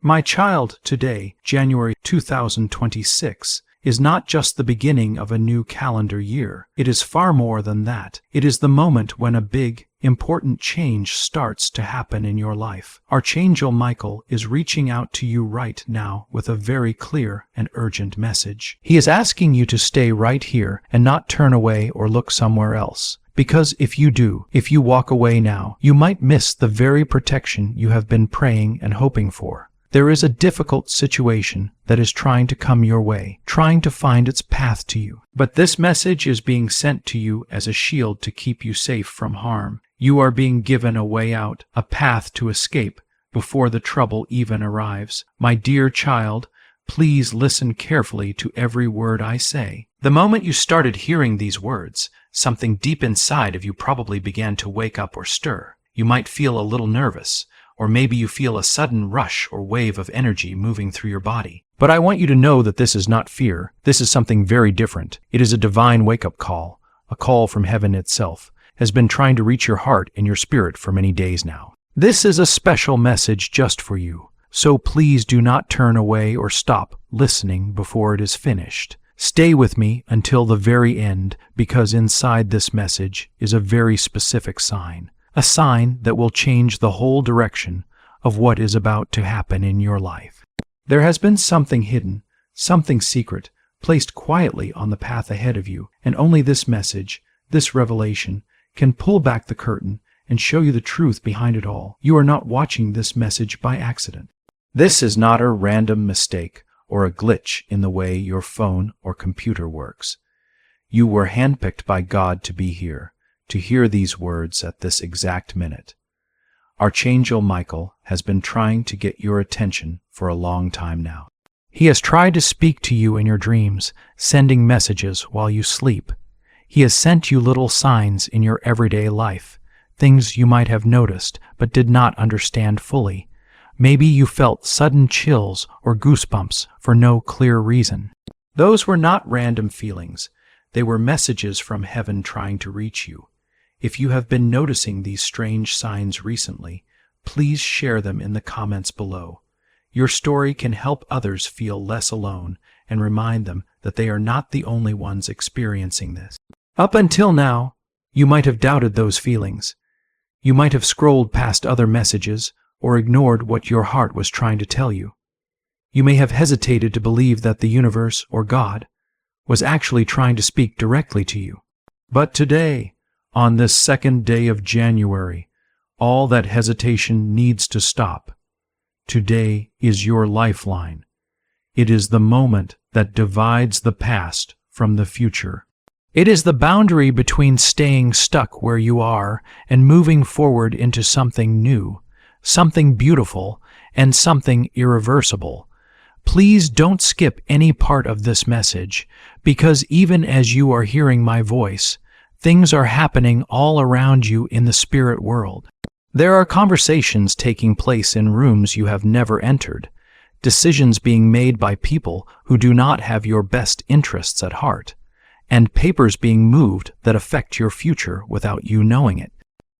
My child, today, January 2026, is not just the beginning of a new calendar year. It is far more than that. It is the moment when a big, important change starts to happen in your life. Archangel Michael is reaching out to you right now with a very clear and urgent message. He is asking you to stay right here and not turn away or look somewhere else. Because if you walk away now, you might miss the very protection you have been praying and hoping for. There is a difficult situation that is trying to come your way, trying to find its path to you. But this message is being sent to you as a shield to keep you safe from harm. You are being given a way out, a path to escape before the trouble even arrives. My dear child, please listen carefully to every word I say. The moment you started hearing these words, something deep inside of you probably began to wake up or stir. You might feel a little nervous, or maybe you feel a sudden rush or wave of energy moving through your body. But I want you to know that this is not fear. This is something very different. It is a divine wake-up call, a call from heaven itself, has been trying to reach your heart and your spirit for many days now. This is a special message just for you, so please do not turn away or stop listening before it is finished. Stay with me until the very end, because inside this message is a very specific sign. A sign that will change the whole direction of what is about to happen in your life. There has been something hidden, something secret, placed quietly on the path ahead of you, and only this message, this revelation, can pull back the curtain and show you the truth behind it all. You are not watching this message by accident. This is not a random mistake or a glitch in the way your phone or computer works. You were handpicked by God to be here, to hear these words at this exact minute. Archangel Michael has been trying to get your attention for a long time now. He has tried to speak to you in your dreams, sending messages while you sleep. He has sent you little signs in your everyday life, things you might have noticed but did not understand fully. Maybe you felt sudden chills or goosebumps for no clear reason. Those were not random feelings. They were messages from heaven trying to reach you. If you have been noticing these strange signs recently, please share them in the comments below. Your story can help others feel less alone and remind them that they are not the only ones experiencing this. Up until now, you might have doubted those feelings. You might have scrolled past other messages or ignored what your heart was trying to tell you. You may have hesitated to believe that the universe or God was actually trying to speak directly to you. But today, on this second day of January, all that hesitation needs to stop. Today is your lifeline. It is the moment that divides the past from the future. It is the boundary between staying stuck where you are and moving forward into something new, something beautiful, and something irreversible. Please don't skip any part of this message, because even as you are hearing my voice, things are happening all around you in the spirit world. There are conversations taking place in rooms you have never entered, decisions being made by people who do not have your best interests at heart, and papers being moved that affect your future without you knowing it.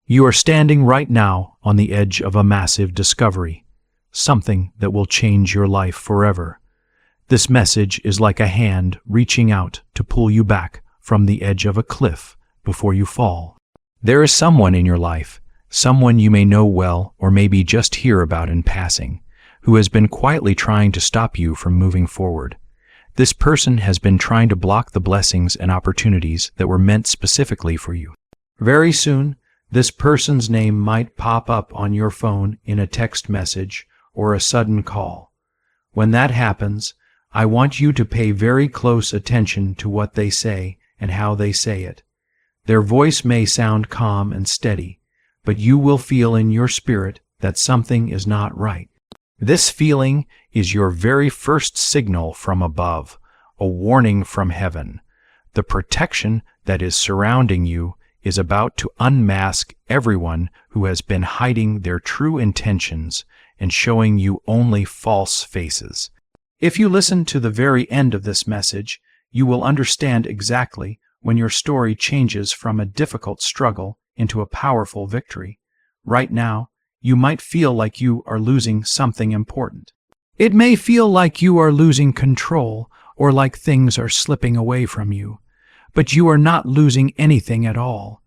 You are standing right now on the edge of a massive discovery, something that will change your life forever. This message is like a hand reaching out to pull you back from the edge of a cliff before you fall. There is someone in your life, someone you may know well or maybe just hear about in passing, who has been quietly trying to stop you from moving forward. This person has been trying to block the blessings and opportunities that were meant specifically for you. Very soon, this person's name might pop up on your phone in a text message or a sudden call. When that happens, I want you to pay very close attention to what they say and how they say it. Their voice may sound calm and steady, but you will feel in your spirit that something is not right. This feeling is your very first signal from above, a warning from heaven. The protection that is surrounding you is about to unmask everyone who has been hiding their true intentions and showing you only false faces. If you listen to the very end of this message, you will understand exactly when your story changes from a difficult struggle into a powerful victory. Right now, you might feel like you are losing something important. It may feel like you are losing control or like things are slipping away from you, but you are not losing anything at all.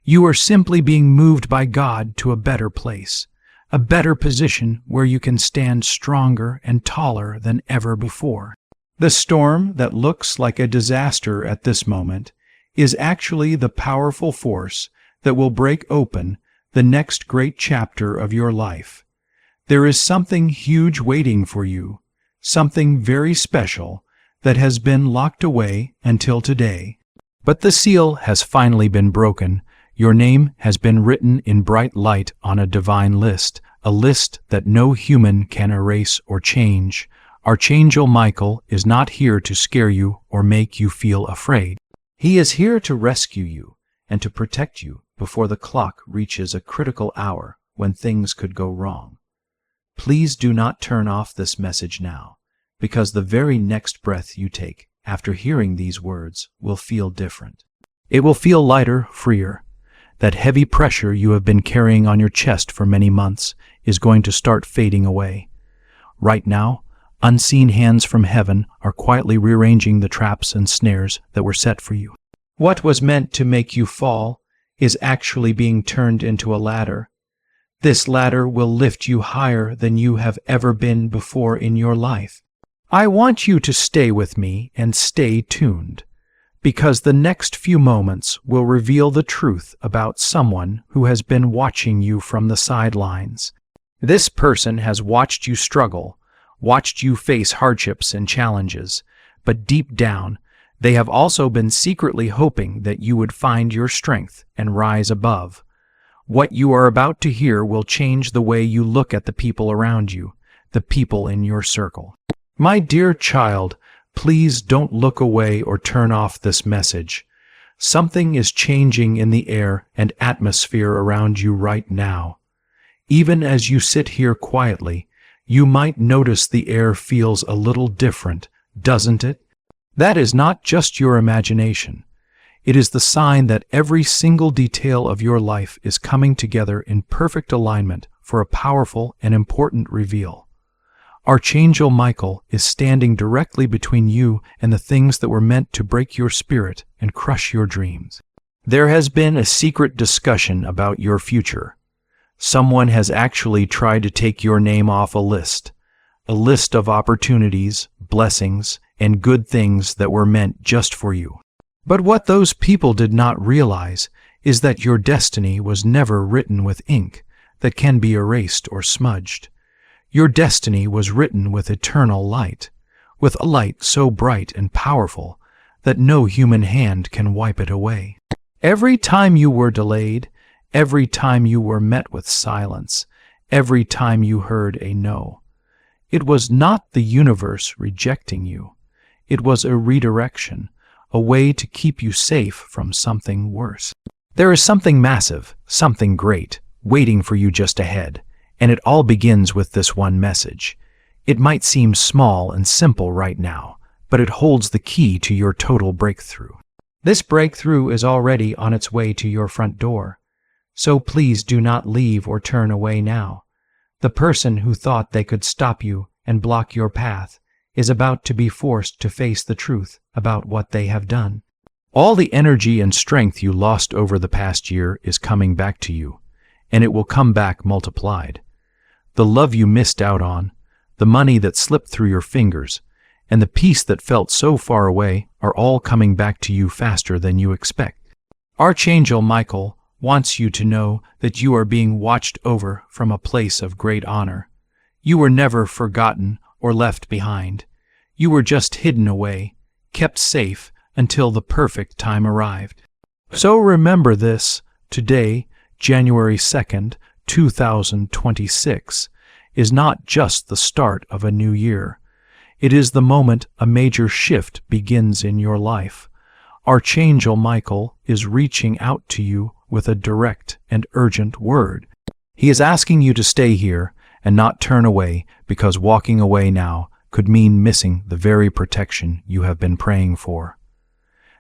You are simply being moved by God to a better place, a better position where you can stand stronger and taller than ever before. The storm that looks like a disaster at this moment is actually the powerful force that will break open the next great chapter of your life. There is something huge waiting for you, something very special that has been locked away until today. But the seal has finally been broken. Your name has been written in bright light on a divine list, a list that no human can erase or change. Archangel Michael is not here to scare you or make you feel afraid. He is here to rescue you and to protect you before the clock reaches a critical hour when things could go wrong. Please do not turn off this message now, because the very next breath you take after hearing these words will feel different. It will feel lighter, freer. That heavy pressure you have been carrying on your chest for many months is going to start fading away. Right now, unseen hands from heaven are quietly rearranging the traps and snares that were set for you. What was meant to make you fall is actually being turned into a ladder. This ladder will lift you higher than you have ever been before in your life. I want you to stay with me and stay tuned, because the next few moments will reveal the truth about someone who has been watching you from the sidelines. This person has watched you struggle, watched you face hardships and challenges, but deep down, they have also been secretly hoping that you would find your strength and rise above. What you are about to hear will change the way you look at the people around you, the people in your circle. My dear child, please don't look away or turn off this message. Something is changing in the air and atmosphere around you right now. Even as you sit here quietly, you might notice the air feels a little different, doesn't it? That is not just your imagination. It is the sign that every single detail of your life is coming together in perfect alignment for a powerful and important reveal. Archangel Michael is standing directly between you and the things that were meant to break your spirit and crush your dreams. There has been a secret discussion about your future. Someone has actually tried to take your name off a list of opportunities, blessings, and good things that were meant just for you. But what those people did not realize is that your destiny was never written with ink that can be erased or smudged. Your destiny was written with eternal light, with a light so bright and powerful that no human hand can wipe it away. Every time you were delayed, every time you were met with silence, every time you heard a no, it was not the universe rejecting you. It was a redirection, a way to keep you safe from something worse. There is something massive, something great, waiting for you just ahead, and it all begins with this one message. It might seem small and simple right now, but it holds the key to your total breakthrough. This breakthrough is already on its way to your front door, so please do not leave or turn away now. The person who thought they could stop you and block your path is about to be forced to face the truth about what they have done. All the energy and strength you lost over the past year is coming back to you, and it will come back multiplied. The love you missed out on, the money that slipped through your fingers, and the peace that felt so far away are all coming back to you faster than you expect. Archangel Michael wants you to know that you are being watched over from a place of great honor. You were never forgotten or left behind. You were just hidden away, kept safe until the perfect time arrived. So remember this, today, January 2nd, 2026, is not just the start of a new year. It is the moment a major shift begins in your life. Archangel Michael is reaching out to you with a direct and urgent word. He is asking you to stay here and not turn away, because walking away now could mean missing the very protection you have been praying for.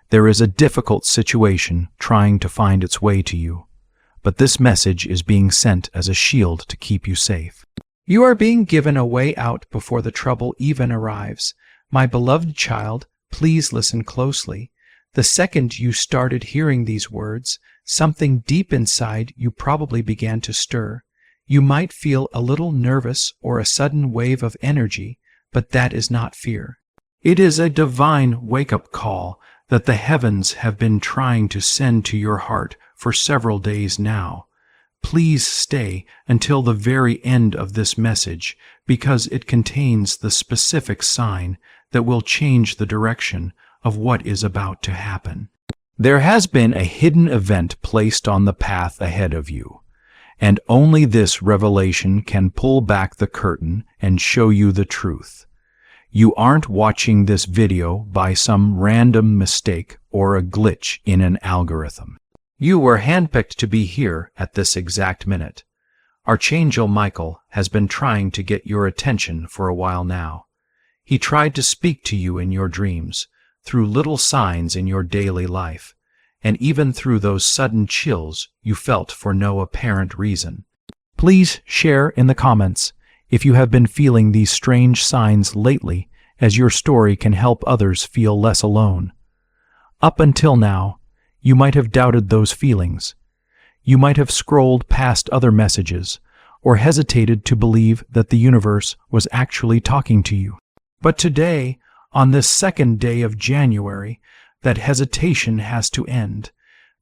There is a difficult situation trying to find its way to you, but this message is being sent as a shield to keep you safe. You are being given a way out before the trouble even arrives. My beloved child, please listen closely. The second you started hearing these words, something deep inside you probably began to stir. You might feel a little nervous or a sudden wave of energy, but that is not fear. It is a divine wake-up call that the heavens have been trying to send to your heart for several days now. Please stay until the very end of this message because it contains the specific sign that will change the direction of what is about to happen. There has been a hidden event placed on the path ahead of you, and only this revelation can pull back the curtain and show you the truth. You aren't watching this video by some random mistake or a glitch in an algorithm. You were handpicked to be here at this exact minute. Archangel Michael has been trying to get your attention for a while now. He tried to speak to you in your dreams, through little signs in your daily life, and even through those sudden chills you felt for no apparent reason. Please share in the comments if you have been feeling these strange signs lately, as your story can help others feel less alone. Up until now, you might have doubted those feelings. You might have scrolled past other messages, or hesitated to believe that the universe was actually talking to you. But today, on this second day of January, that hesitation has to end.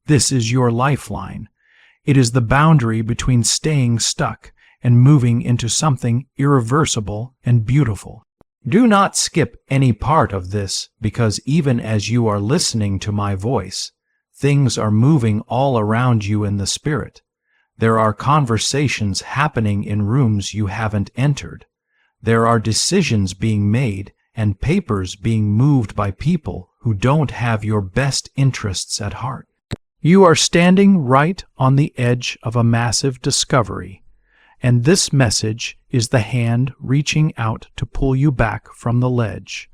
This is your lifeline. It is the boundary between staying stuck and moving into something irreversible and beautiful. Do not skip any part of this, because even as you are listening to my voice, things are moving all around you in the spirit. There are conversations happening in rooms you haven't entered. There are decisions being made and papers being moved by people who don't have your best interests at heart. You are standing right on the edge of a massive discovery, and this message is the hand reaching out to pull you back from the ledge.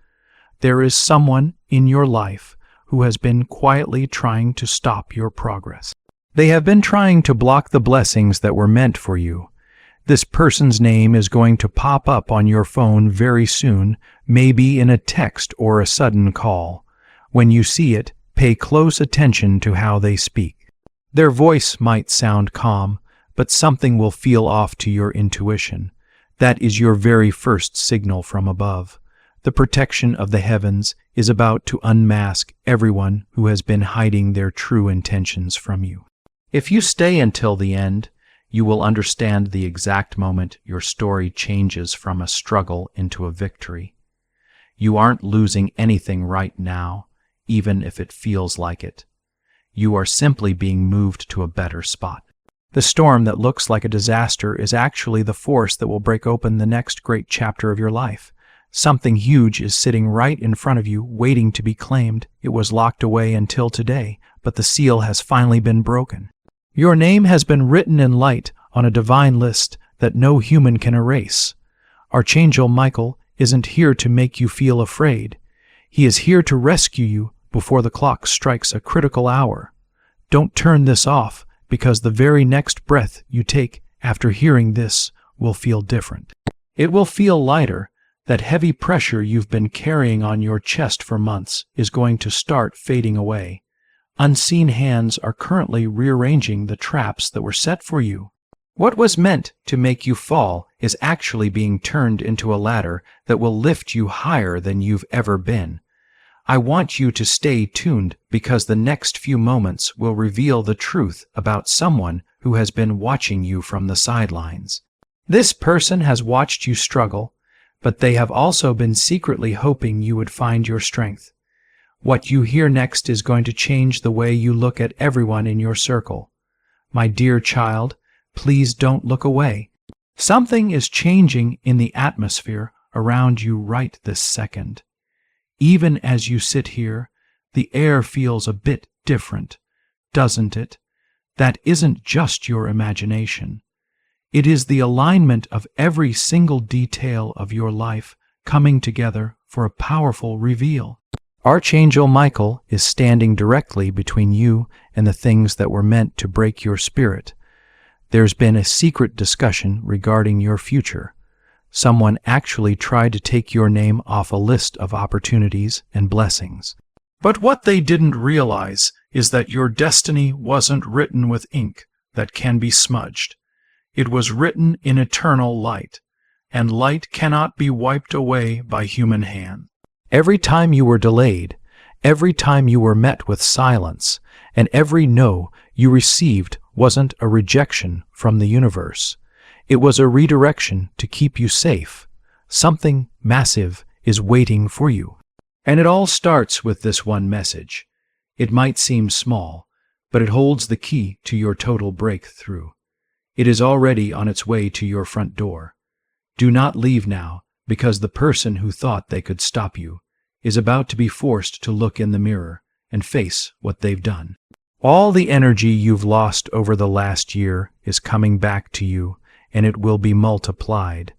There is someone in your life who has been quietly trying to stop your progress. They have been trying to block the blessings that were meant for you. This person's name is going to pop up on your phone very soon, maybe in a text or a sudden call. When you see it, pay close attention to how they speak. Their voice might sound calm, but something will feel off to your intuition. That is your very first signal from above. The protection of the heavens is about to unmask everyone who has been hiding their true intentions from you. If you stay until the end, you will understand the exact moment your story changes from a struggle into a victory. You aren't losing anything right now, even if it feels like it. You are simply being moved to a better spot. The storm that looks like a disaster is actually the force that will break open the next great chapter of your life. Something huge is sitting right in front of you, waiting to be claimed. It was locked away until today, but the seal has finally been broken. Your name has been written in light on a divine list that no human can erase. Archangel Michael isn't here to make you feel afraid. He is here to rescue you before the clock strikes a critical hour. Don't turn this off, because the very next breath you take after hearing this will feel different. It will feel lighter. That heavy pressure you've been carrying on your chest for months is going to start fading away. Unseen hands are currently rearranging the traps that were set for you. What was meant to make you fall is actually being turned into a ladder that will lift you higher than you've ever been. I want you to stay tuned, because the next few moments will reveal the truth about someone who has been watching you from the sidelines. This person has watched you struggle, but they have also been secretly hoping you would find your strength. What you hear next is going to change the way you look at everyone in your circle. My dear child, please don't look away. Something is changing in the atmosphere around you right this second. Even as you sit here, the air feels a bit different, doesn't it? That isn't just your imagination. It is the alignment of every single detail of your life coming together for a powerful reveal. Archangel Michael is standing directly between you and the things that were meant to break your spirit. There's been a secret discussion regarding your future. someone actually tried to take your name off a list of opportunities and blessings. But what they didn't realize is that your destiny wasn't written with ink that can be smudged. It was written in eternal light, and light cannot be wiped away by human hand. Every time you were delayed, every time you were met with silence, and every no you received wasn't a rejection from the universe. It was a redirection to keep you safe. Something massive is waiting for you. And it all starts with this one message. It might seem small, but it holds the key to your total breakthrough. It is already on its way to your front door. Do not leave now, because the person who thought they could stop you is about to be forced to look in the mirror and face what they've done. All the energy you've lost over the last year is coming back to you, and it will be multiplied.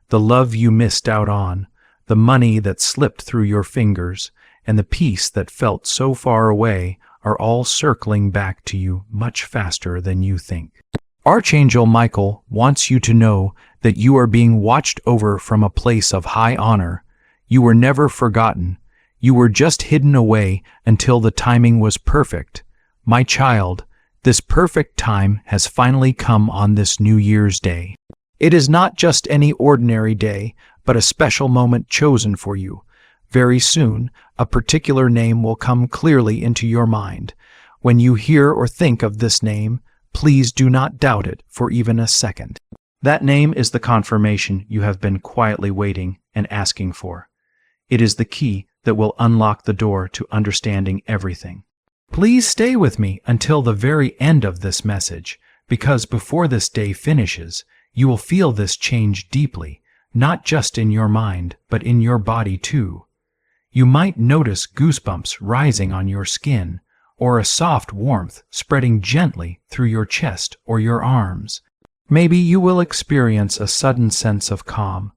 The love you missed out on, the money that slipped through your fingers, and the peace that felt so far away are all circling back to you much faster than you think. Archangel Michael wants you to know that you are being watched over from a place of high honor. You were never forgotten. You were just hidden away until the timing was perfect. My child, this perfect time has finally come on this New Year's Day. It is not just any ordinary day, but a special moment chosen for you. Very soon, a particular name will come clearly into your mind. When you hear or think of this name, please do not doubt it for even a second. That name is the confirmation you have been quietly waiting and asking for. It is the key that will unlock the door to understanding everything. Please stay with me until the very end of this message, because before this day finishes, you will feel this change deeply, not just in your mind, but in your body too. You might notice goosebumps rising on your skin, or a soft warmth spreading gently through your chest or your arms. Maybe you will experience a sudden sense of calm,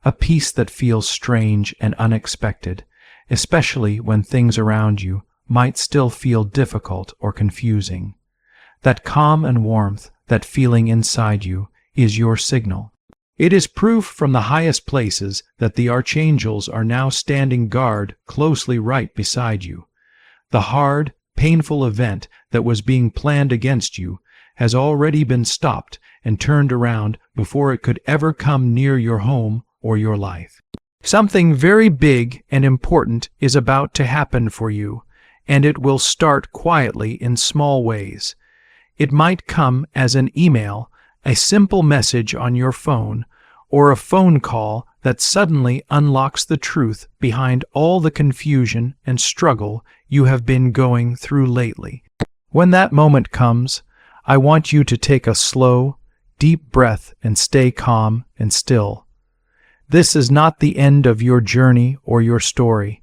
a peace that feels strange and unexpected, especially when things around you might still feel difficult or confusing. That calm and warmth, that feeling inside you, is your signal. It is proof from the highest places that the archangels are now standing guard closely right beside you. The hard, painful event that was being planned against you has already been stopped and turned around before it could ever come near your home or your life. Something very big and important is about to happen for you, and it will start quietly in small ways. It might come as an email, a simple message on your phone, or a phone call that suddenly unlocks the truth behind all the confusion and struggle you have been going through lately. When that moment comes, I want you to take a slow, deep breath and stay calm and still. This is not the end of your journey or your story.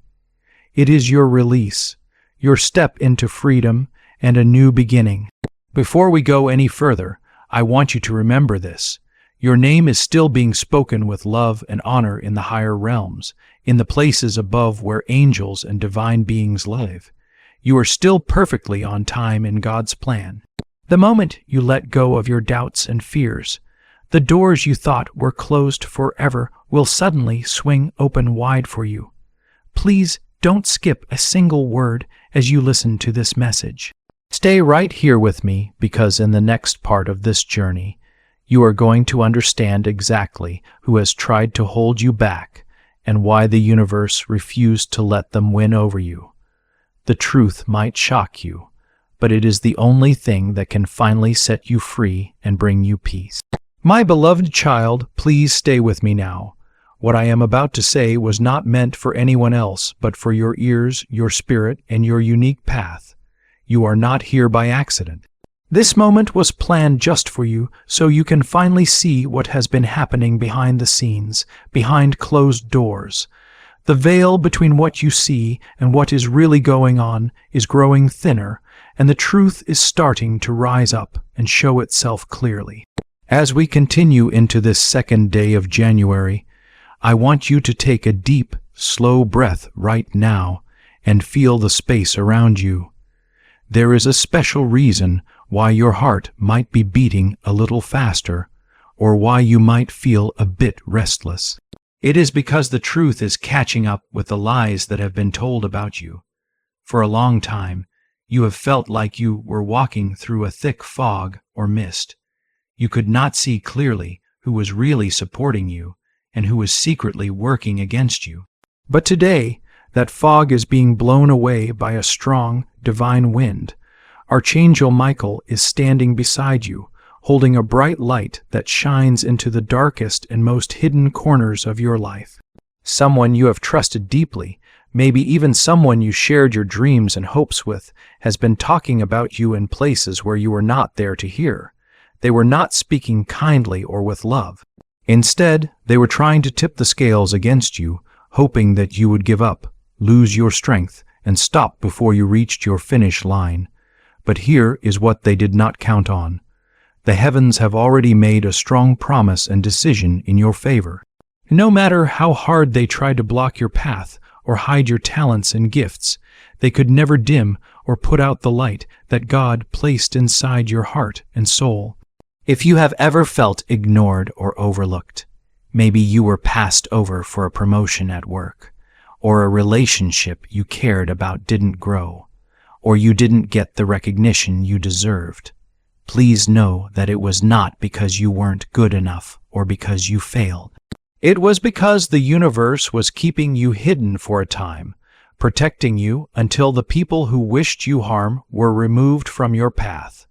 It is your release, your step into freedom and a new beginning. Before we go any further, I want you to remember this. Your name is still being spoken with love and honor in the higher realms, in the places above where angels and divine beings live. You are still perfectly on time in God's plan. The moment you let go of your doubts and fears, the doors you thought were closed forever will suddenly swing open wide for you. Please don't skip a single word as you listen to this message. Stay right here with me, because in the next part of this journey, you are going to understand exactly who has tried to hold you back and why the universe refused to let them win over you. The truth might shock you, but it is the only thing that can finally set you free and bring you peace. My beloved child, please stay with me now. What I am about to say was not meant for anyone else, but for your ears, your spirit, and your unique path. You are not here by accident. This moment was planned just for you, so you can finally see what has been happening behind the scenes, behind closed doors. The veil between what you see and what is really going on is growing thinner, and the truth is starting to rise up and show itself clearly. As we continue into this second day of January, I want you to take a deep, slow breath right now and feel the space around you. There is a special reason why your heart might be beating a little faster, or why you might feel a bit restless. It is because the truth is catching up with the lies that have been told about you. For a long time, you have felt like you were walking through a thick fog or mist. You could not see clearly who was really supporting you and who was secretly working against you. But today, that fog is being blown away by a strong, divine wind. Archangel Michael is standing beside you, holding a bright light that shines into the darkest and most hidden corners of your life. Someone you have trusted deeply, maybe even someone you shared your dreams and hopes with, has been talking about you in places where you were not there to hear. They were not speaking kindly or with love. Instead, they were trying to tip the scales against you, hoping that you would give up, lose your strength, and stop before you reached your finish line. But here is what they did not count on. The heavens have already made a strong promise and decision in your favor. No matter how hard they tried to block your path or hide your talents and gifts, they could never dim or put out the light that God placed inside your heart and soul. If you have ever felt ignored or overlooked, maybe you were passed over for a promotion at work, or a relationship you cared about didn't grow, or you didn't get the recognition you deserved, please know that it was not because you weren't good enough or because you failed. It was because the universe was keeping you hidden for a time, protecting you until the people who wished you harm were removed from your path.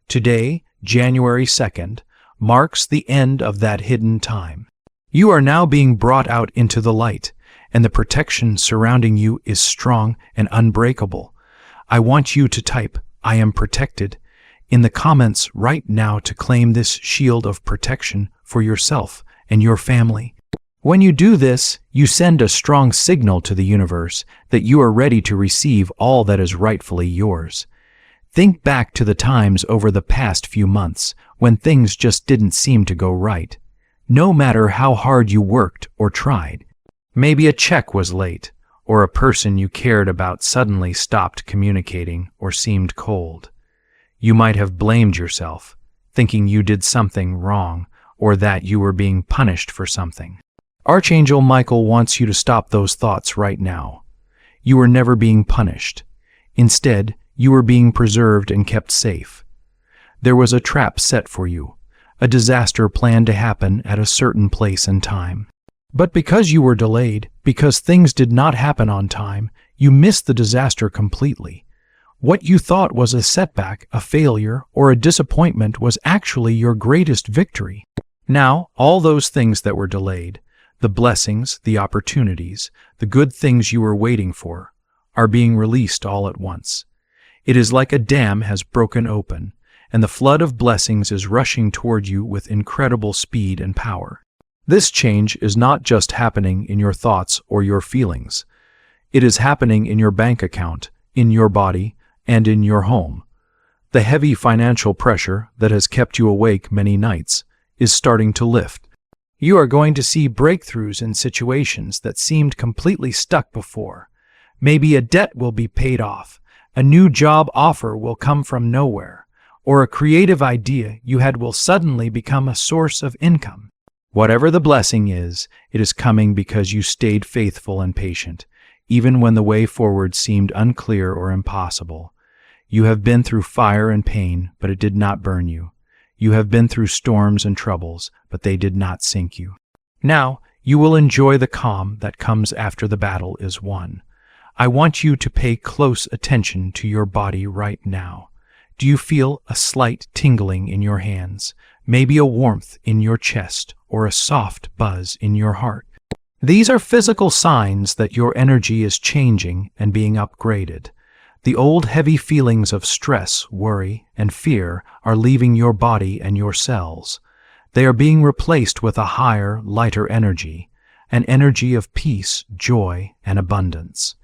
Today, January 2nd, marks the end of that hidden time. You are now being brought out into the light, and the protection surrounding you is strong and unbreakable. I want you to type, "I am protected," in the comments right now to claim this shield of protection for yourself and your family. When you do this, you send a strong signal to the universe that you are ready to receive all that is rightfully yours. Think back to the times over the past few months when things just didn't seem to go right. No matter how hard you worked or tried. Maybe a check was late, or a person you cared about suddenly stopped communicating or seemed cold. You might have blamed yourself, thinking you did something wrong or that you were being punished for something. Archangel Michael wants you to stop those thoughts right now. You were never being punished. Instead, you were being preserved and kept safe. There was a trap set for you, a disaster planned to happen at a certain place and time. But because you were delayed, because things did not happen on time, you missed the disaster completely. What you thought was a setback, a failure, or a disappointment was actually your greatest victory. Now, all those things that were delayed, the blessings, the opportunities, the good things you were waiting for, are being released all at once. It is like a dam has broken open, and the flood of blessings is rushing toward you with incredible speed and power. This change is not just happening in your thoughts or your feelings. It is happening in your bank account, in your body, and in your home. The heavy financial pressure that has kept you awake many nights is starting to lift. You are going to see breakthroughs in situations that seemed completely stuck before. Maybe a debt will be paid off, a new job offer will come from nowhere, or a creative idea you had will suddenly become a source of income. Whatever the blessing is, it is coming because you stayed faithful and patient, even when the way forward seemed unclear or impossible. You have been through fire and pain, but it did not burn you. You have been through storms and troubles, but they did not sink you. Now, you will enjoy the calm that comes after the battle is won. I want you to pay close attention to your body right now. Do you feel a slight tingling in your hands, maybe a warmth in your chest, or a soft buzz in your heart? These are physical signs that your energy is changing and being upgraded. The old heavy feelings of stress, worry, and fear are leaving your body and your cells. They are being replaced with a higher, lighter energy, an energy of peace, joy, and abundance.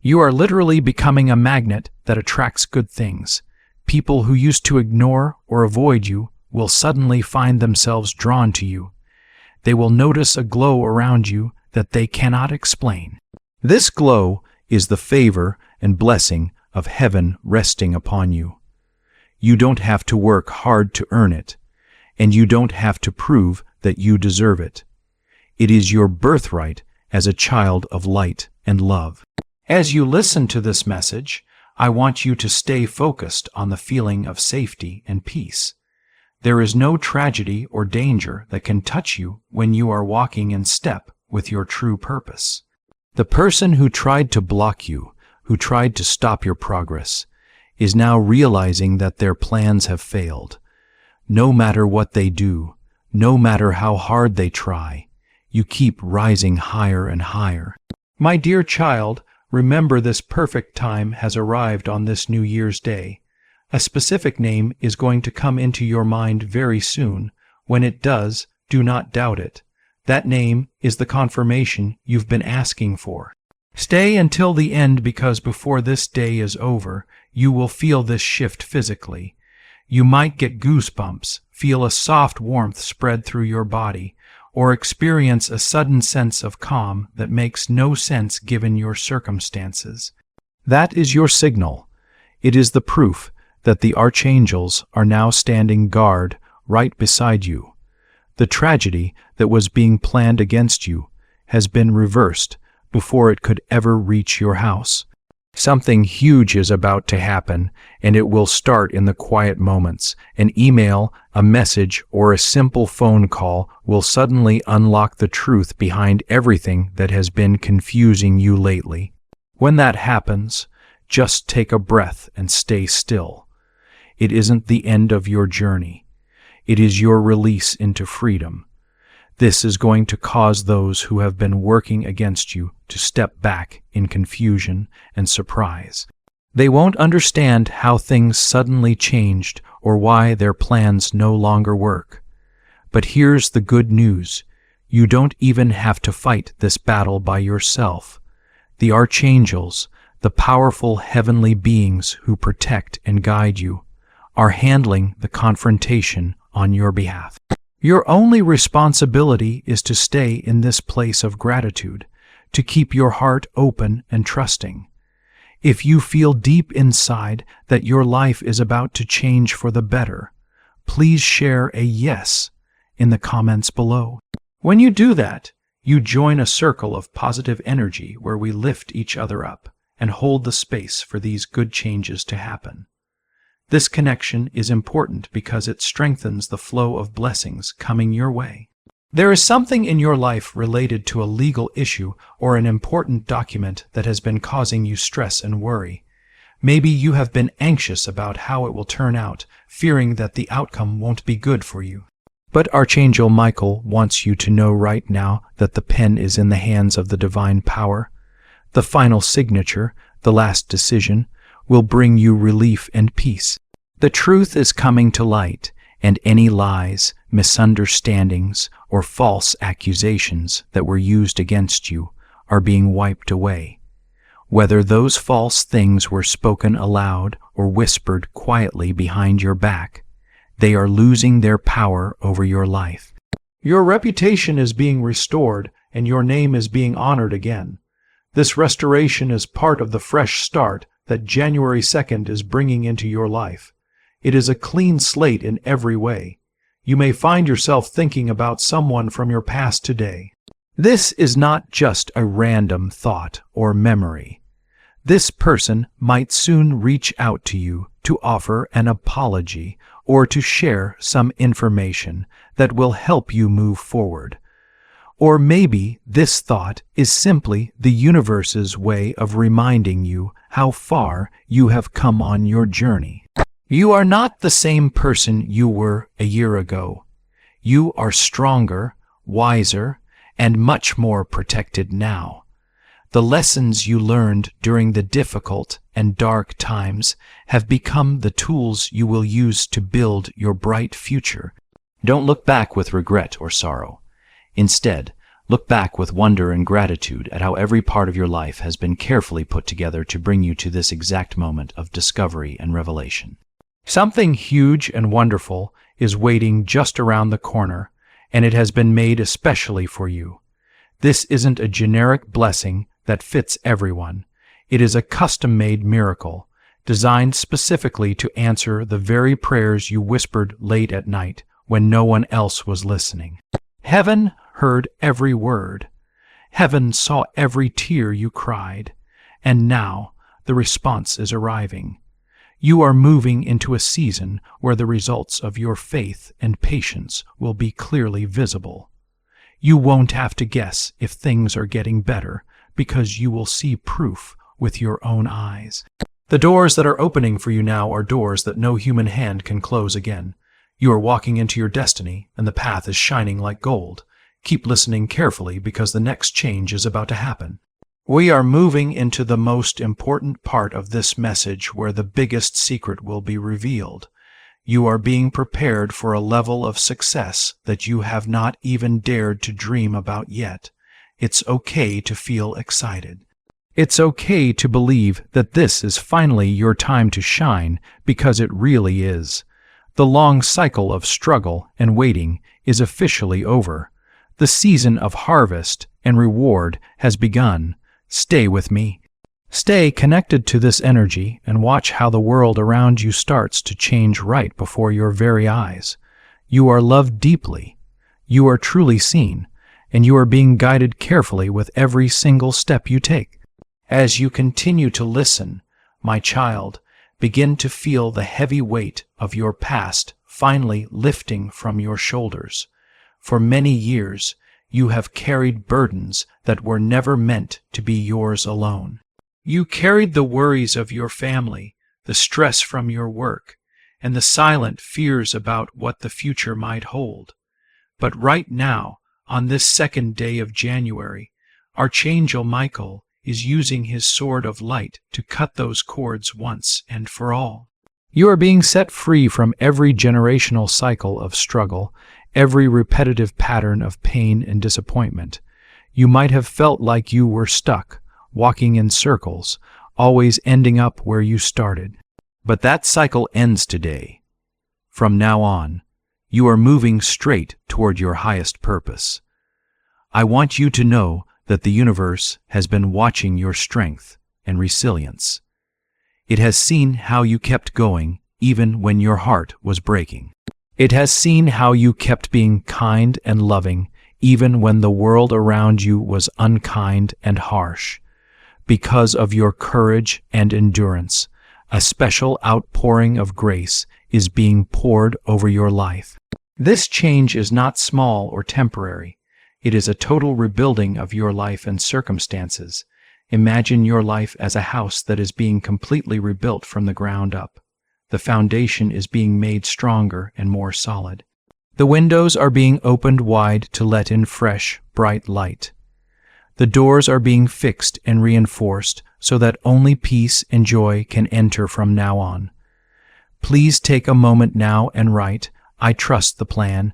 You are literally becoming a magnet that attracts good things. People who used to ignore or avoid you will suddenly find themselves drawn to you. They will notice a glow around you that they cannot explain. This glow is the favor and blessing of heaven resting upon you. You don't have to work hard to earn it. and you don't have to prove that you deserve it. It is your birthright as a child of light and love. As you listen to this message, I want you to stay focused on the feeling of safety and peace. There is no tragedy or danger that can touch you when you are walking in step with your true purpose. The person who tried to block you, who tried to stop your progress, is now realizing that their plans have failed. No matter what they do, no matter how hard they try, you keep rising higher and higher. My dear child, remember this perfect time has arrived on this New Year's Day. A specific name is going to come into your mind very soon. When it does, do not doubt it. That name is the confirmation you've been asking for. Stay until the end, because before this day is over, you will feel this shift physically. You might get goosebumps, feel a soft warmth spread through your body, or experience a sudden sense of calm that makes no sense given your circumstances. That is your signal. It is the proof that the archangels are now standing guard right beside you. The tragedy that was being planned against you has been reversed before it could ever reach your house. Something huge is about to happen, and it will start in the quiet moments. An email, a message, or a simple phone call will suddenly unlock the truth behind everything that has been confusing you lately. When that happens, just take a breath and stay still. It isn't the end of your journey. It is your release into freedom. This is going to cause those who have been working against you to step back in confusion and surprise. They won't understand how things suddenly changed or why their plans no longer work. But here's the good news. You don't even have to fight this battle by yourself. The archangels, the powerful heavenly beings who protect and guide you, are handling the confrontation on your behalf. Your only responsibility is to stay in this place of gratitude, to keep your heart open and trusting. If you feel deep inside that your life is about to change for the better, please share a yes in the comments below. When you do that, you join a circle of positive energy where we lift each other up and hold the space for these good changes to happen. This connection is important because it strengthens the flow of blessings coming your way. There is something in your life related to a legal issue or an important document that has been causing you stress and worry. Maybe you have been anxious about how it will turn out, fearing that the outcome won't be good for you. But Archangel Michael wants you to know right now that the pen is in the hands of the divine power. The final signature, the last decision, will bring you relief and peace. The truth is coming to light, and any lies, misunderstandings, or false accusations that were used against you are being wiped away. Whether those false things were spoken aloud or whispered quietly behind your back, they are losing their power over your life. Your reputation is being restored, and your name is being honored again. This restoration is part of the fresh start that January 2nd is bringing into your life. It is a clean slate in every way. You may find yourself thinking about someone from your past today. This is not just a random thought or memory. This person might soon reach out to you to offer an apology or to share some information that will help you move forward. Or maybe this thought is simply the universe's way of reminding you how far you have come on your journey. You are not the same person you were a year ago. You are stronger, wiser, and much more protected now. The lessons you learned during the difficult and dark times have become the tools you will use to build your bright future. Don't look back with regret or sorrow. Instead, look back with wonder and gratitude at how every part of your life has been carefully put together to bring you to this exact moment of discovery and revelation. Something huge and wonderful is waiting just around the corner, and it has been made especially for you. This isn't a generic blessing that fits everyone. It is a custom-made miracle, designed specifically to answer the very prayers you whispered late at night when no one else was listening. Heaven heard every word. Heaven saw every tear you cried. And now the response is arriving. You are moving into a season where the results of your faith and patience will be clearly visible. You won't have to guess if things are getting better, because you will see proof with your own eyes. The doors that are opening for you now are doors that no human hand can close again. You are walking into your destiny, and the path is shining like gold. Keep listening carefully, because the next change is about to happen. We are moving into the most important part of this message, where the biggest secret will be revealed. You are being prepared for a level of success that you have not even dared to dream about yet. It's okay to feel excited. It's okay to believe that this is finally your time to shine, because it really is. The long cycle of struggle and waiting is officially over. The season of harvest and reward has begun. Stay with me. Stay connected to this energy and watch how the world around you starts to change right before your very eyes. You are loved deeply. You are truly seen, and you are being guided carefully with every single step you take. As you continue to listen, my child, begin to feel the heavy weight of your past finally lifting from your shoulders. For many years, you have carried burdens that were never meant to be yours alone. You carried the worries of your family, the stress from your work, and the silent fears about what the future might hold. But right now, on this second day of January, Archangel Michael is using his sword of light to cut those cords once and for all. You are being set free from every generational cycle of struggle, every repetitive pattern of pain and disappointment. You might have felt like you were stuck, walking in circles, always ending up where you started. But that cycle ends today. From now on, you are moving straight toward your highest purpose. I want you to know that the universe has been watching your strength and resilience. It has seen how you kept going even when your heart was breaking. It has seen how you kept being kind and loving even when the world around you was unkind and harsh. Because of your courage and endurance, a special outpouring of grace is being poured over your life. This change is not small or temporary. It is a total rebuilding of your life and circumstances. Imagine your life as a house that is being completely rebuilt from the ground up. The foundation is being made stronger and more solid. The windows are being opened wide to let in fresh, bright light. The doors are being fixed and reinforced so that only peace and joy can enter from now on. Please take a moment now and write, "I trust the plan,"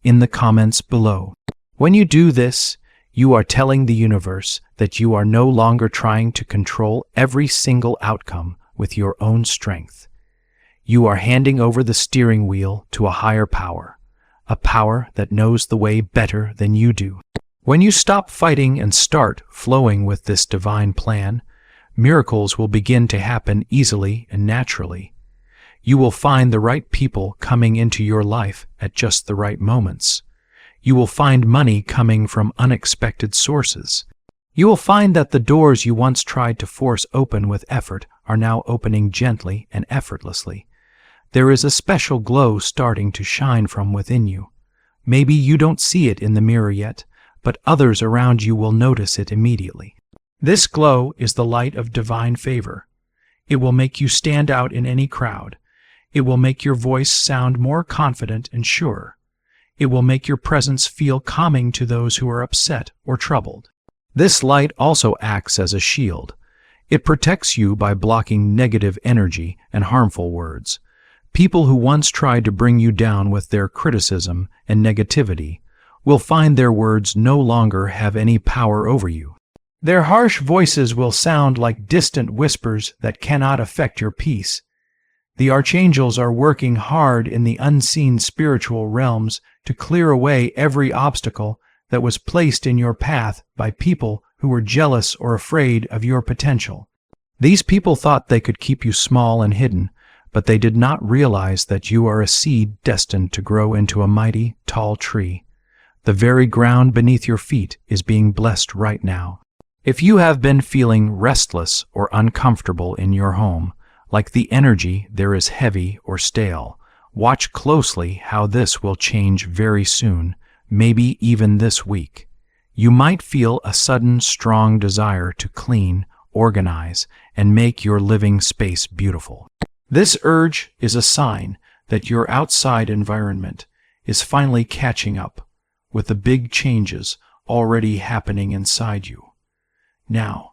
in the comments below. When you do this, you are telling the universe that you are no longer trying to control every single outcome with your own strength. You are handing over the steering wheel to a higher power, a power that knows the way better than you do. When you stop fighting and start flowing with this divine plan, miracles will begin to happen easily and naturally. You will find the right people coming into your life at just the right moments. You will find money coming from unexpected sources. You will find that the doors you once tried to force open with effort are now opening gently and effortlessly. There is a special glow starting to shine from within you. Maybe you don't see it in the mirror yet, but others around you will notice it immediately. This glow is the light of divine favor. It will make you stand out in any crowd. It will make your voice sound more confident and sure. It will make your presence feel calming to those who are upset or troubled. This light also acts as a shield. It protects you by blocking negative energy and harmful words. People who once tried to bring you down with their criticism and negativity will find their words no longer have any power over you. Their harsh voices will sound like distant whispers that cannot affect your peace. The archangels are working hard in the unseen spiritual realms to clear away every obstacle that was placed in your path by people who were jealous or afraid of your potential. These people thought they could keep you small and hidden, but they did not realize that you are a seed destined to grow into a mighty, tall tree. The very ground beneath your feet is being blessed right now. If you have been feeling restless or uncomfortable in your home, like the energy there is heavy or stale, watch closely how this will change very soon, maybe even this week. You might feel a sudden, strong desire to clean, organize, and make your living space beautiful. This urge is a sign that your outside environment is finally catching up with the big changes already happening inside you. Now,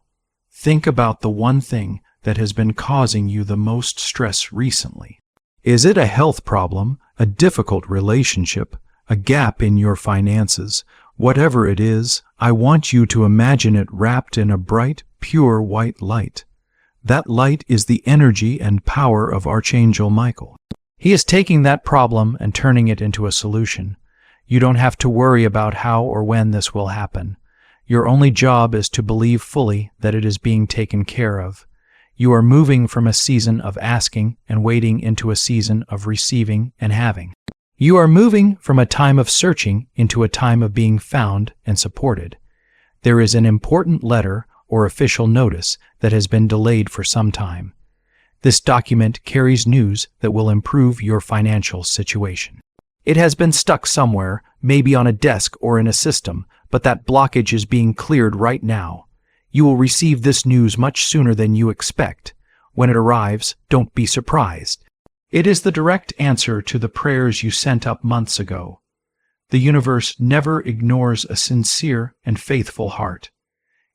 think about the one thing that has been causing you the most stress recently. Is it a health problem, a difficult relationship, a gap in your finances? Whatever it is, I want you to imagine it wrapped in a bright, pure white light. That light is the energy and power of Archangel Michael. He is taking that problem and turning it into a solution. You don't have to worry about how or when this will happen. Your only job is to believe fully that it is being taken care of. You are moving from a season of asking and waiting into a season of receiving and having. You are moving from a time of searching into a time of being found and supported. There is an important letter or official notice that has been delayed for some time. This document carries news that will improve your financial situation. It has been stuck somewhere, maybe on a desk or in a system, but that blockage is being cleared right now. You will receive this news much sooner than you expect. When it arrives, don't be surprised. It is the direct answer to the prayers you sent up months ago. The universe never ignores a sincere and faithful heart.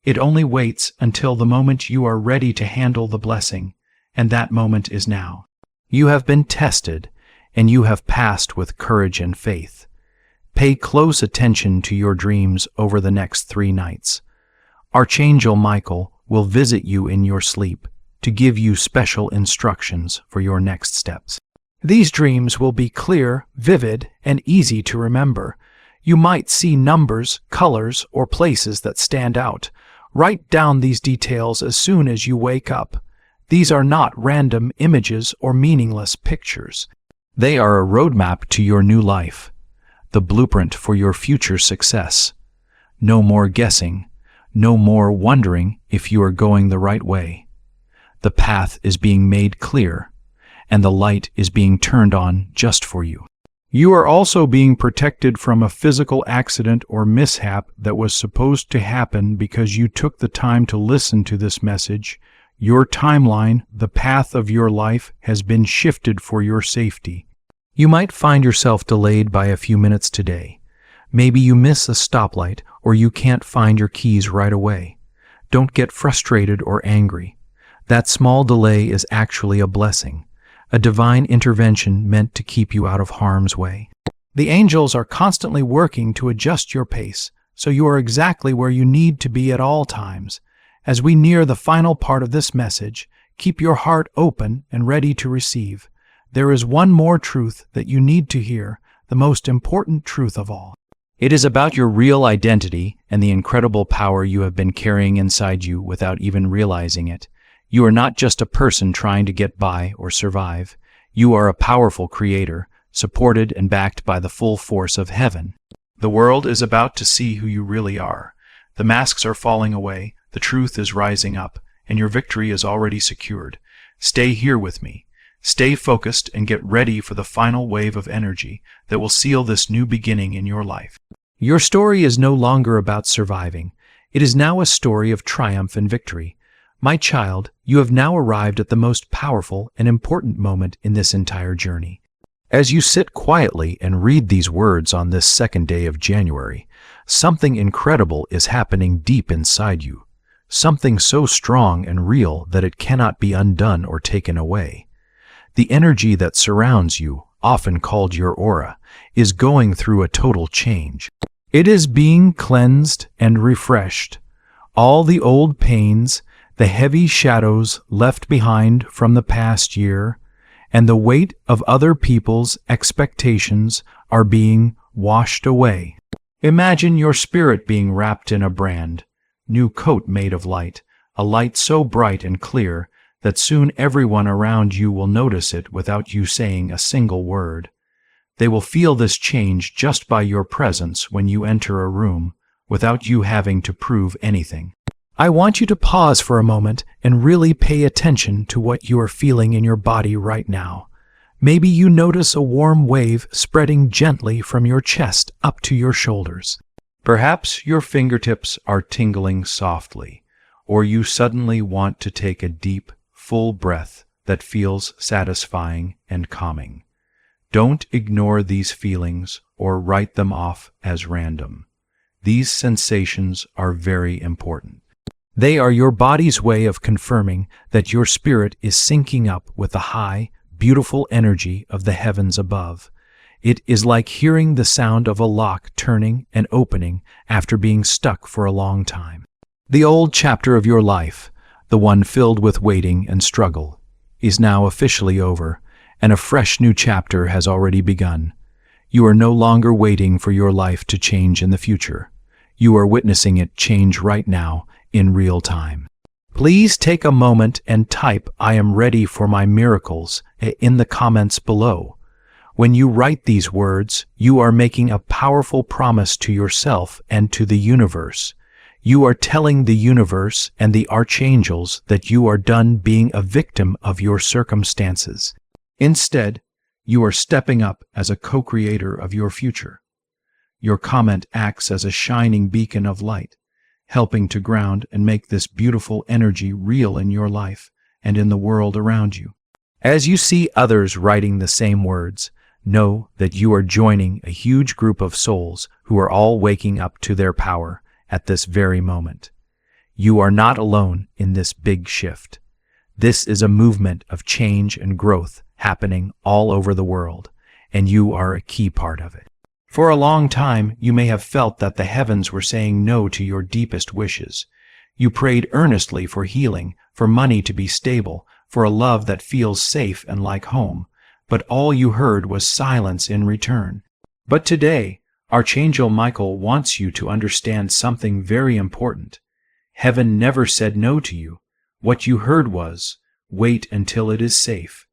It only waits until the moment you are ready to handle the blessing, and that moment is now. You have been tested, and you have passed with courage and faith. Pay close attention to your dreams over the next 3 nights. Archangel Michael will visit you in your sleep to give you special instructions for your next steps. These dreams will be clear, vivid, and easy to remember. You might see numbers, colors, or places that stand out. Write down these details as soon as you wake up. These are not random images or meaningless pictures. They are a roadmap to your new life, the blueprint for your future success. No more guessing, no more wondering if you are going the right way. The path is being made clear, and the light is being turned on just for you. You are also being protected from a physical accident or mishap that was supposed to happen because you took the time to listen to this message. Your timeline, the path of your life, has been shifted for your safety. You might find yourself delayed by a few minutes today. Maybe you miss a stoplight or you can't find your keys right away. Don't get frustrated or angry. That small delay is actually a blessing, a divine intervention meant to keep you out of harm's way. The angels are constantly working to adjust your pace, so you are exactly where you need to be at all times. As we near the final part of this message, keep your heart open and ready to receive. There is one more truth that you need to hear, the most important truth of all. It is about your real identity and the incredible power you have been carrying inside you without even realizing it. You are not just a person trying to get by or survive. You are a powerful creator, supported and backed by the full force of heaven. The world is about to see who you really are. The masks are falling away, the truth is rising up, and your victory is already secured. Stay here with me. Stay focused and get ready for the final wave of energy that will seal this new beginning in your life. Your story is no longer about surviving. It is now a story of triumph and victory. My child, you have now arrived at the most powerful and important moment in this entire journey. As you sit quietly and read these words on this second day of January, something incredible is happening deep inside you. Something so strong and real that it cannot be undone or taken away. The energy that surrounds you, often called your aura, is going through a total change. It is being cleansed and refreshed. All the old pains, the heavy shadows left behind from the past year, and the weight of other people's expectations are being washed away. Imagine your spirit being wrapped in a brand new coat made of light, a light so bright and clear that soon everyone around you will notice it without you saying a single word. They will feel this change just by your presence when you enter a room, without you having to prove anything. I want you to pause for a moment and really pay attention to what you are feeling in your body right now. Maybe you notice a warm wave spreading gently from your chest up to your shoulders. Perhaps your fingertips are tingling softly, or you suddenly want to take a deep, full breath that feels satisfying and calming. Don't ignore these feelings or write them off as random. These sensations are very important. They are your body's way of confirming that your spirit is syncing up with the high, beautiful energy of the heavens above. It is like hearing the sound of a lock turning and opening after being stuck for a long time. The old chapter of your life, the one filled with waiting and struggle, is now officially over, and a fresh new chapter has already begun. You are no longer waiting for your life to change in the future. You are witnessing it change right now, in real time. Please take a moment and type "I am ready for my miracles" in the comments below. When you write these words, you are making a powerful promise to yourself and to the universe. You are telling the universe and the archangels that you are done being a victim of your circumstances. Instead, you are stepping up as a co-creator of your future. Your comment acts as a shining beacon of light, helping to ground and make this beautiful energy real in your life and in the world around you. As you see others writing the same words, know that you are joining a huge group of souls who are all waking up to their power at this very moment. You are not alone in this big shift. This is a movement of change and growth happening all over the world, and you are a key part of it. For a long time, you may have felt that the heavens were saying no to your deepest wishes. You prayed earnestly for healing, for money to be stable, for a love that feels safe and like home, but all you heard was silence in return. But today, Archangel Michael wants you to understand something very important. Heaven never said no to you. What you heard was, "Wait until it is safe."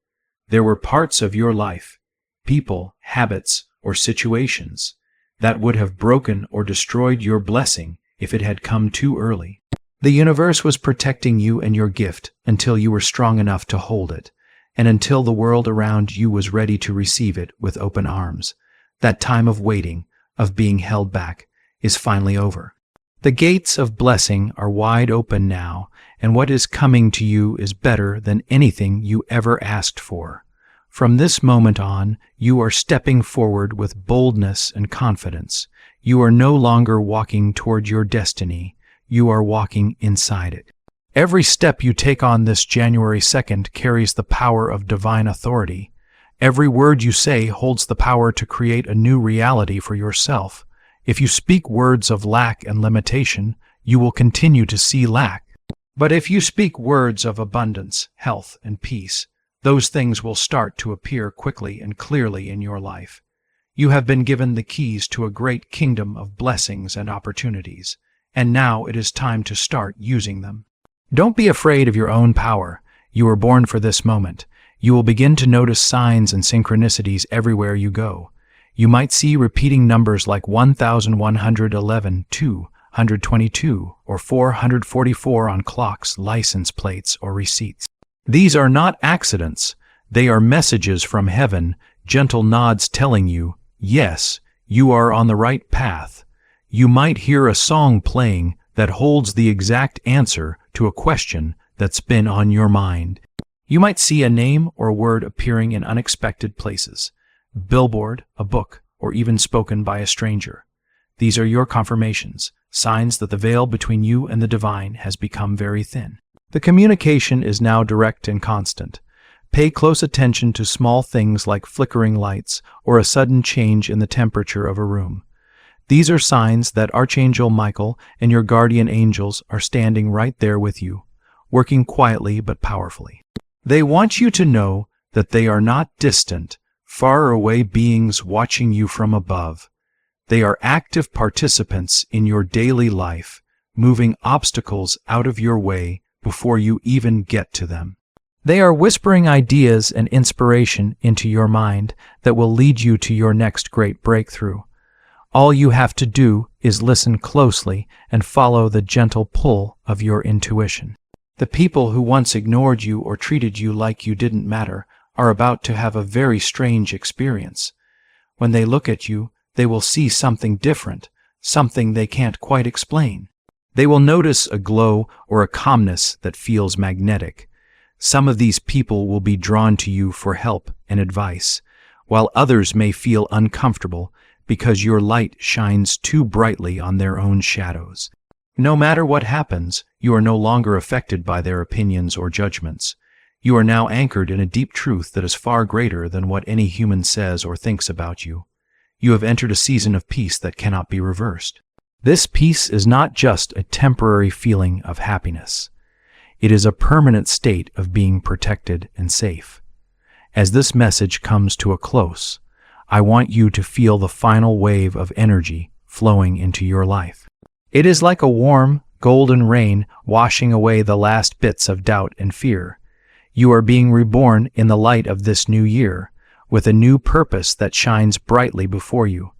There were parts of your life, people, habits, or situations that would have broken or destroyed your blessing if it had come too early. The universe was protecting you and your gift until you were strong enough to hold it, and until the world around you was ready to receive it with open arms. That time of waiting, of being held back, is finally over. The gates of blessing are wide open now, and what is coming to you is better than anything you ever asked for. From this moment on, you are stepping forward with boldness and confidence. You are no longer walking toward your destiny. You are walking inside it. Every step you take on this January 2nd carries the power of divine authority. Every word you say holds the power to create a new reality for yourself. If you speak words of lack and limitation, you will continue to see lack. But if you speak words of abundance, health, and peace, those things will start to appear quickly and clearly in your life. You have been given the keys to a great kingdom of blessings and opportunities, and now it is time to start using them. Don't be afraid of your own power. You were born for this moment. You will begin to notice signs and synchronicities everywhere you go. You might see repeating numbers like 1111, 222, or 444 on clocks, license plates, or receipts. These are not accidents. They are messages from heaven, gentle nods telling you, yes, you are on the right path. You might hear a song playing that holds the exact answer to a question that's been on your mind. You might see a name or a word appearing in unexpected places, a billboard, a book, or even spoken by a stranger. These are your confirmations, signs that the veil between you and the divine has become very thin. The communication is now direct and constant. Pay close attention to small things like flickering lights or a sudden change in the temperature of a room. These are signs that Archangel Michael and your guardian angels are standing right there with you, working quietly but powerfully. They want you to know that they are not distant, far away beings watching you from above. They are active participants in your daily life, moving obstacles out of your way before you even get to them. They are whispering ideas and inspiration into your mind that will lead you to your next great breakthrough. All you have to do is listen closely and follow the gentle pull of your intuition. The people who once ignored you or treated you like you didn't matter are about to have a very strange experience. When they look at you, they will see something different, something they can't quite explain. They will notice a glow or a calmness that feels magnetic. Some of these people will be drawn to you for help and advice, while others may feel uncomfortable because your light shines too brightly on their own shadows. No matter what happens, you are no longer affected by their opinions or judgments. You are now anchored in a deep truth that is far greater than what any human says or thinks about you. You have entered a season of peace that cannot be reversed. This peace is not just a temporary feeling of happiness. It is a permanent state of being protected and safe. As this message comes to a close, I want you to feel the final wave of energy flowing into your life. It is like a warm, golden rain washing away the last bits of doubt and fear. You are being reborn in the light of this new year, with a new purpose that shines brightly before you.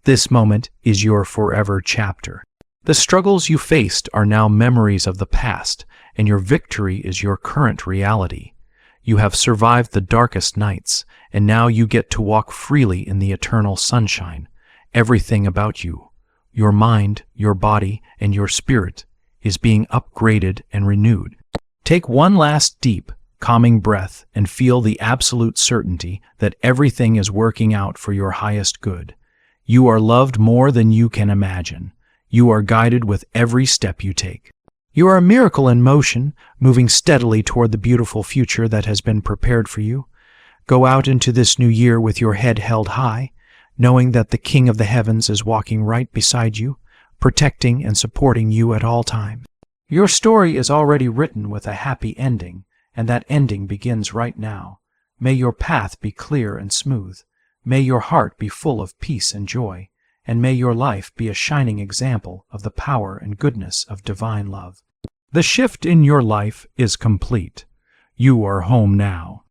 This moment is your forever chapter. The struggles you faced are now memories of the past, and your victory is your current reality. You have survived the darkest nights, and now you get to walk freely in the eternal sunshine. Everything about you, your mind, your body, and your spirit, is being upgraded and renewed. Take one last deep, calming breath and feel the absolute certainty that everything is working out for your highest good. You are loved more than you can imagine. You are guided with every step you take. You are a miracle in motion, moving steadily toward the beautiful future that has been prepared for you. Go out into this new year with your head held high, knowing that the King of the Heavens is walking right beside you, protecting and supporting you at all times. Your story is already written with a happy ending, and that ending begins right now. May your path be clear and smooth. May your heart be full of peace and joy, and may your life be a shining example of the power and goodness of divine love. The shift in your life is complete. You are home now.